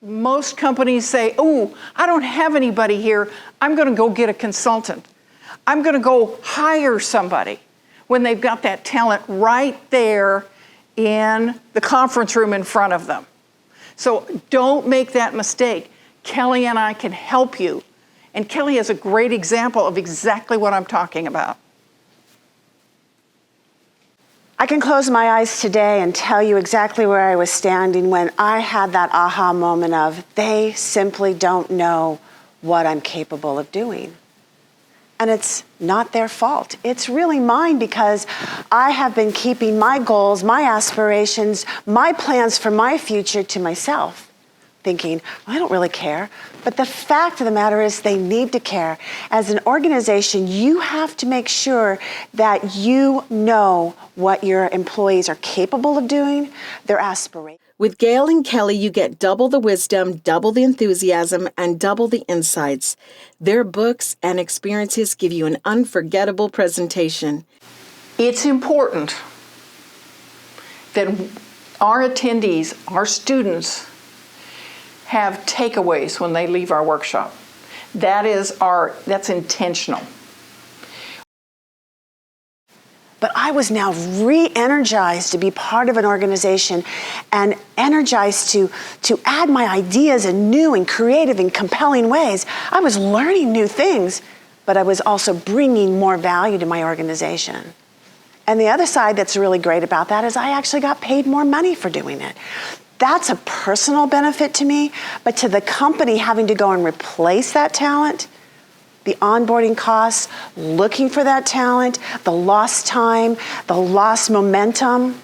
Most companies say, oh, I don't have anybody here. I'm going to go get a consultant. I'm going to go hire somebody, when they've got that talent right there in the conference room in front of them. So don't make that mistake. Kelly and I can help you. And Kelly is a great example of exactly what I'm talking about. I can close my eyes today and tell you exactly where I was standing when I had that aha moment of, they simply don't know what I'm capable of doing. And it's not their fault. It's really mine, because I have been keeping my goals, my aspirations, my plans for my future to myself, thinking, I don't really care. But the fact of the matter is they need to care. As an organization, you have to make sure that you know what your employees are capable of doing, their aspirations. With Gail and Kelly, you get double the wisdom, double the enthusiasm, and double the insights. Their books and experiences give you an unforgettable presentation. It's important that our attendees, our students, have takeaways when they leave our workshop. That's intentional. But I was now re-energized to be part of an organization and energized to add my ideas in new and creative and compelling ways. I was learning new things, but I was also bringing more value to my organization. And the other side that's really great about that is I actually got paid more money for doing it. That's a personal benefit to me, but to the company having to go and replace that talent, the onboarding costs, looking for that talent, the lost time, the lost momentum,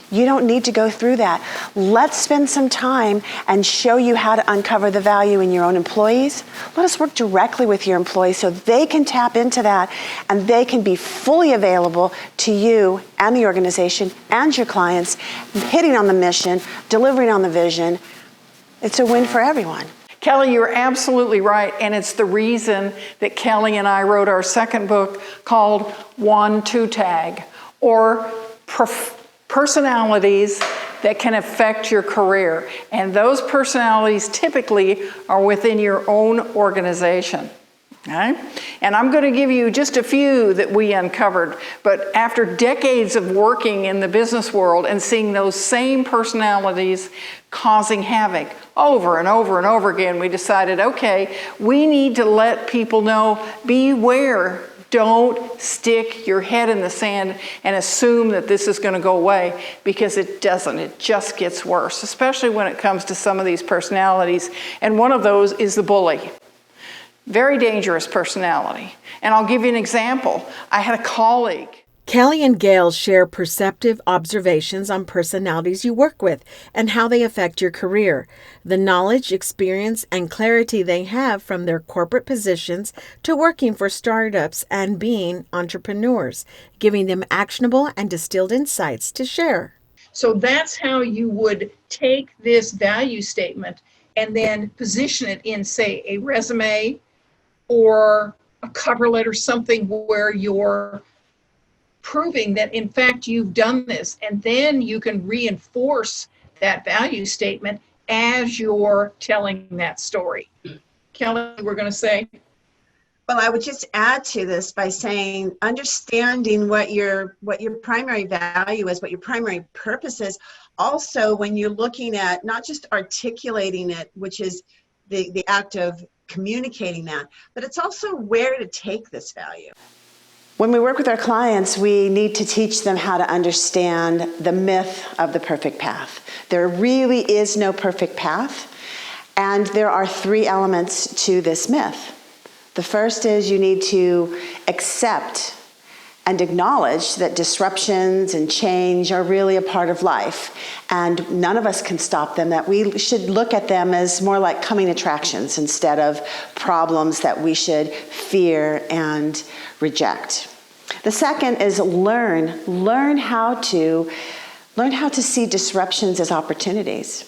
you don't need to go through that. Let's spend some time and show you how to uncover the value in your own employees. Let us work directly with your employees so they can tap into that and they can be fully available to you and the organization and your clients, hitting on the mission, delivering on the vision. It's a win for everyone. Kelly, you're absolutely right, and it's the reason that Kelly and I wrote our second book called 1-2 Tag, or personalities that can affect your career. And those personalities typically are within your own organization. Okay? And I'm going to give you just a few that we uncovered, but after decades of working in the business world and seeing those same personalities causing havoc over and over and over again, we decided, okay, we need to let people know, beware. Don't stick your head in the sand and assume that this is going to go away, because it doesn't. It just gets worse, especially when it comes to some of these personalities. And one of those is the bully. Very dangerous personality. And I'll give you an example. I had a colleague. Kelly and Gail share perceptive observations on personalities you work with and how they affect your career, the knowledge, experience, and clarity they have from their corporate positions to working for startups and being entrepreneurs, giving them actionable and distilled insights to share. So that's how you would take this value statement and then position it in, say, a resume or a cover letter, something where you're proving that in fact you've done this, and then you can reinforce that value statement as you're telling that story. Kelly, we're going to say? Well, I would just add to this by saying understanding what your primary value is, what your primary purpose is. Also, when you're looking at not just articulating it, which is the act of communicating that, but it's also where to take this value. When we work with our clients, we need to teach them how to understand the myth of the perfect path. There really is no perfect path, and there are 3 elements to this myth. The first is you need to accept and acknowledge that disruptions and change are really a part of life, and none of us can stop them, that we should look at them as more like coming attractions instead of problems that we should fear and reject. The second is learn how to see disruptions as opportunities.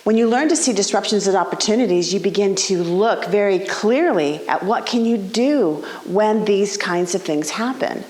When you learn to see disruptions as opportunities, you begin to look very clearly at what can you do when these kinds of things happen.